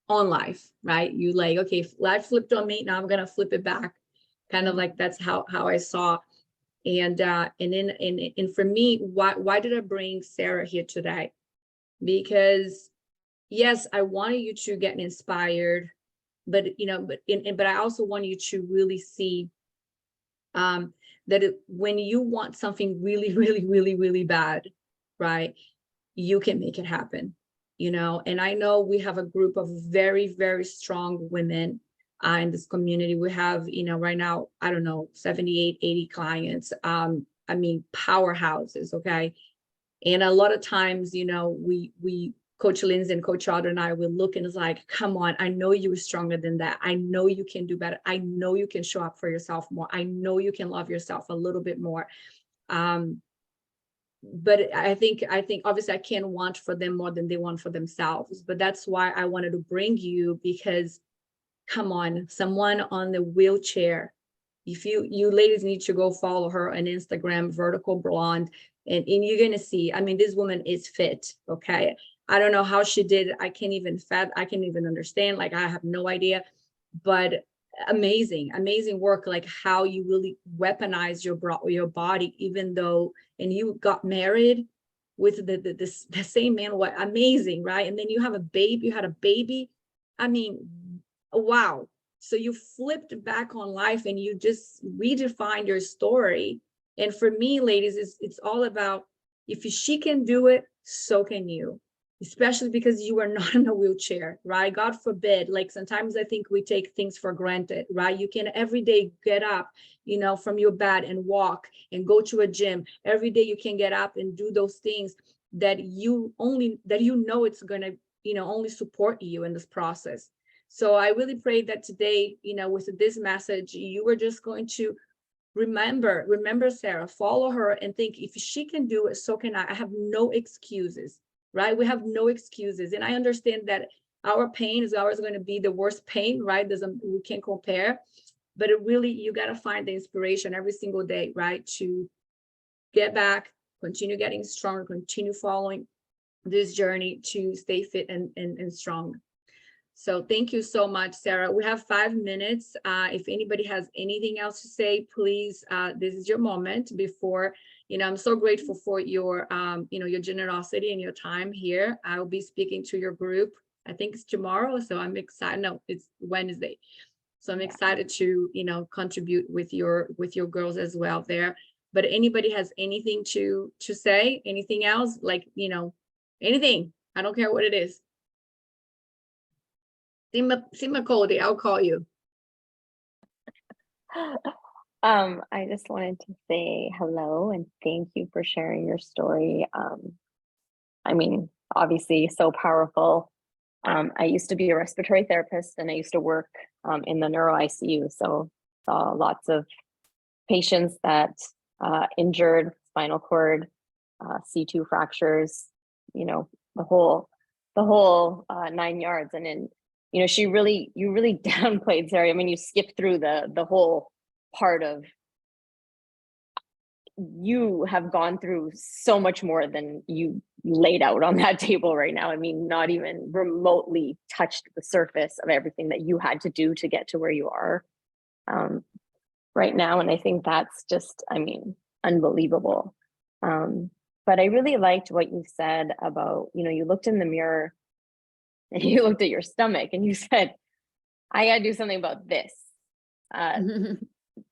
on life, right? You like, okay, life flipped on me, now I'm gonna flip it back. Kind of like that's how I saw And for me, why did I bring Sarah here today? Because yes, I wanted you to get inspired, but but I also want you to really see that when you want something really, really, really, really bad, right, you can make it happen, and I know we have a group of very, very strong women in this community. We have, right now, I don't know, 78, 80 clients. I mean, powerhouses, okay? And a lot of times, we Coach Lindsay and Coach Alder and I will look and it's like, come on, I know you are stronger than that. I know you can do better. I know you can show up for yourself more. I know you can love yourself a little bit more. But I think obviously I can't want for them more than they want for themselves. But that's why I wanted to bring you, because come on, someone on the wheelchair. If you ladies need to go follow her on Instagram, Vertical Blonde, and you're gonna see, I mean, this woman is fit, okay? I don't know how she did it. I can't even understand. Like, I have no idea, but amazing work, like how you really weaponize your body, even though, and you got married with the same man. What amazing, right? And then you had a baby. I mean, wow. So you flipped back on life and you just redefined your story. And for me, ladies, it's all about, if she can do it, so can you. Especially because you are not in a wheelchair, right? God forbid. Like, sometimes I think we take things for granted, right? You can every day get up, from your bed and walk and go to a gym. Every day you can get up and do those things that it's going to, only support you in this process. So I really pray that today, with this message, you were just going to remember Sarah, follow her and think, if she can do it, so can I. I have no excuses, right? We have no excuses. And I understand that our pain is always going to be the worst pain, right? We can't compare, but it really, you got to find the inspiration every single day, right? To get back, continue getting stronger, continue following this journey to stay fit and strong. So thank you so much, Sarah. We have 5 minutes. If anybody has anything else to say, please, this is your moment before, I'm so grateful for your, your generosity and your time here. I'll be speaking to your group. I think it's tomorrow. So I'm excited. No, it's Wednesday. So I'm excited to, contribute with your girls as well there. But anybody has anything to say, anything else, like, anything, I don't care what it is. Sima Cody, I'll call you. I just wanted to say hello and thank you for sharing your story. I mean, obviously so powerful. I used to be a respiratory therapist and I used to work in the neuro ICU. So saw lots of patients that injured spinal cord, C2 fractures, the whole 9 yards. And then, you really downplayed, Sarah. I mean, you skipped through the whole part of, you have gone through so much more than you laid out on that table right now. I mean, not even remotely touched the surface of everything that you had to do to get to where you are right now. And I think that's just, I mean, unbelievable. But I really liked what you said about, you looked in the mirror and you looked at your stomach and you said, I gotta do something about this.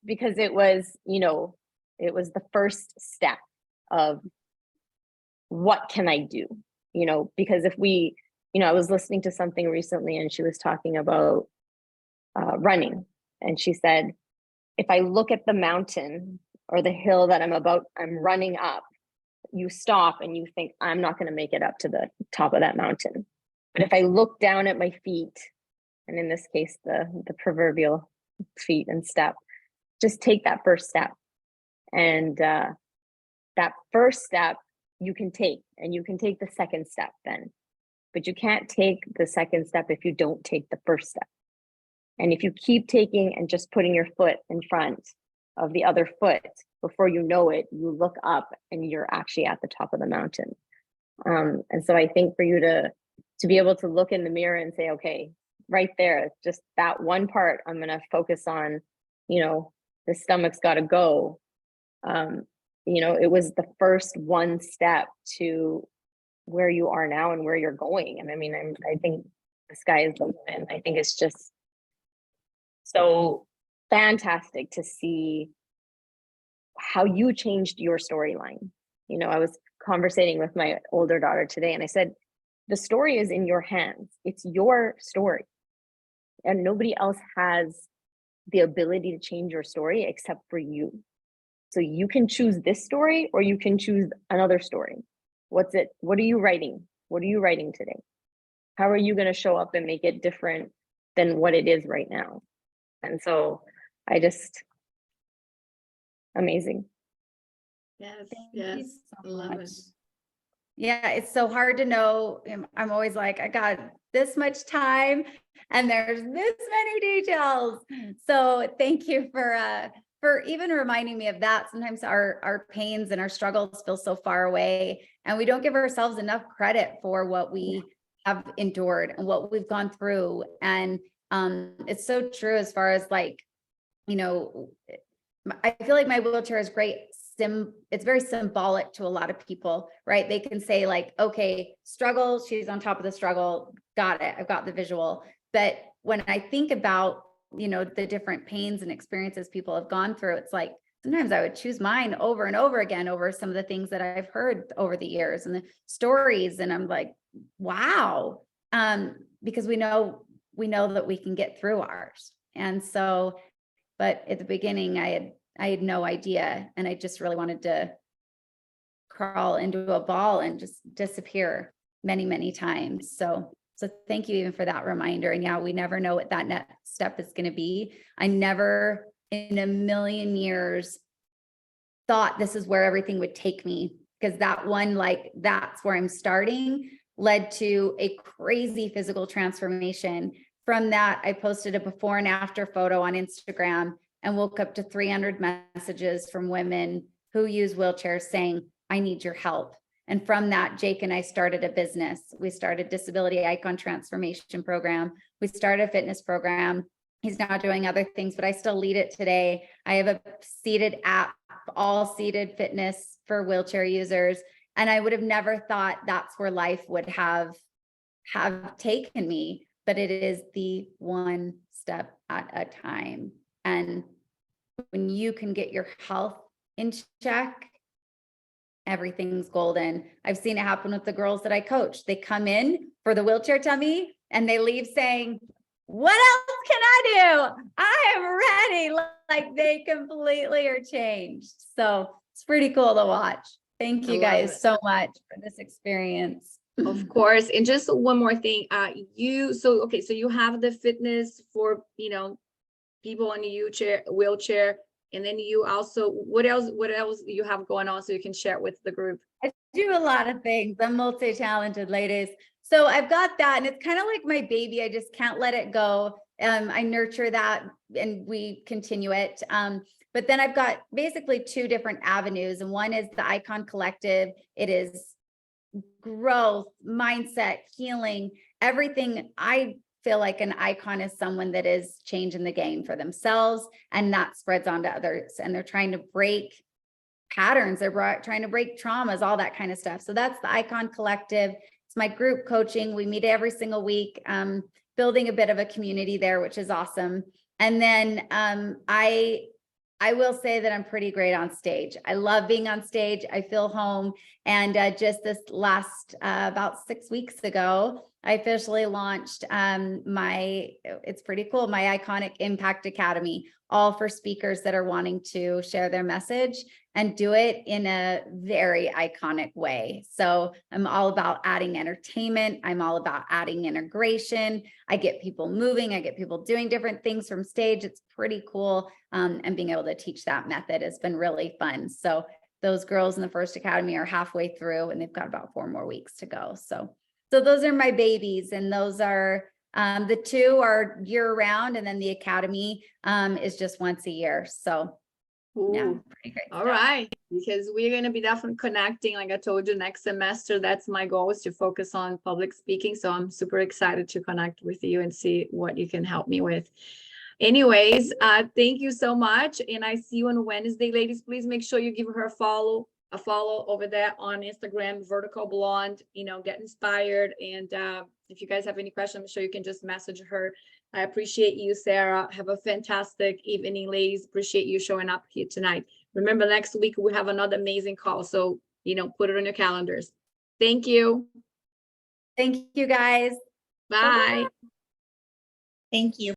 Because it was, it was the first step of what can I do? Because if we, I was listening to something recently and she was talking about running. And she said, if I look at the mountain or the hill that I'm running up, you stop and you think, I'm not going to make it up to the top of that mountain. But if I look down at my feet, and in this case, the proverbial feet and step, just take that first step. And that first step you can take, and you can take the second step then. But you can't take the second step if you don't take the first step. And if you keep taking and just putting your foot in front of the other foot, before you know it, you look up and you're actually at the top of the mountain. And so I think for you to be able to look in the mirror and say, okay, right there, just that one part, I'm going to focus on, the stomach's got to go. You know, it was the first one step to where you are now and where you're going. And I mean, I think the sky is the limit. I think it's just so fantastic to see how you changed your storyline. You know, I was conversating with my older daughter today and I said, the story is in your hands. It's your story. And nobody else has the ability to change your story except for you. So you can choose this story or you can choose another story. What's it? What are you writing? What are you writing today? How are you going to show up and make it different than what it is right now? And so I just, amazing. Yes, Thank you yes, so love much. it. Yeah, it's so hard to know. I'm always like, I got this much time and there's this many details. So thank you for even reminding me of that. Sometimes our pains and our struggles feel so far away and we don't give ourselves enough credit for what we have endured and what we've gone through. And it's so true as far as like, you know, I feel like my wheelchair is great. It's very symbolic to a lot of people, right? They can say like, okay, struggle, she's on top of the struggle. Got it. I've got the visual. But when I think about, you know, the different pains and experiences people have gone through, it's like, sometimes I would choose mine over and over again over some of the things that I've heard over the years and the stories. And I'm like, wow. Because we know that we can get through ours. And so, but at the beginning I had no idea. And I just really wanted to crawl into a ball and just disappear many, many times. So thank you even for that reminder. And yeah, we never know what that next step is going to be. I never in a million years thought this is where everything would take me, because that one, like, that's where I'm starting, led to a crazy physical transformation. From that, I posted a before and after photo on Instagram and woke up to 300 messages from women who use wheelchairs saying, I need your help. And from that, Jake and I started a business. We started Disability Icon Transformation Program. We started a fitness program. He's now doing other things, but I still lead it today. I have a seated app, all seated fitness for wheelchair users. And I would have never thought that's where life would have taken me, but it is the one step at a time. And when you can get your health in check, everything's golden. I've seen it happen with the girls that I coach. They come in for the wheelchair tummy and they leave saying, what else can I do? I am ready. Like they completely are changed. So it's pretty cool to watch. Thank I you love guys it. so much for this experience. Of course. And just one more thing, so you have the fitness for, you know, people in the wheelchair, and then you also, what else you have going on so you can share with the group? I do a lot of things. I'm multi-talented, ladies. So I've got that, and it's kind of like my baby. I just can't let it go. I nurture that and we continue it. But then I've got basically two different avenues. And one is the Icon Collective. It is growth, mindset, healing, everything. I feel like an icon is someone that is changing the game for themselves, and that spreads on to others. And they're trying to break patterns, they're trying to break traumas, all that kind of stuff. So that's the Icon Collective. It's my group coaching. We meet every single week, building a bit of a community there, which is awesome. And then I will say that I'm pretty great on stage. I love being on stage. I feel home. And just this last, about 6 weeks ago, I officially launched it's pretty cool, my Iconic Impact Academy, all for speakers that are wanting to share their message and do it in a very iconic way. So I'm all about adding entertainment. I'm all about adding integration. I get people moving. I get people doing different things from stage. It's pretty cool. And being able to teach that method has been really fun. So those girls in the first academy are halfway through and they've got about 4 more weeks to go. So those are my babies, and those are the 2 are year round, and then the academy is just once a year. So yeah, Ooh, pretty great all stuff. right, because we're going to be definitely connecting. Like I told you, next semester, that's my goal, is to focus on public speaking. So I'm super excited to connect with you and see what you can help me with. Anyways, thank you so much. And I see you on Wednesday, ladies. Please make sure you give her a follow over there on Instagram, Vertical Blonde, get inspired. And if you guys have any questions, I'm sure you can just message her. I appreciate you, Sarah. Have a fantastic evening, ladies. Appreciate you showing up here tonight. Remember, next week we have another amazing call. So, put it on your calendars. Thank you. Thank you, guys. Bye. Thank you.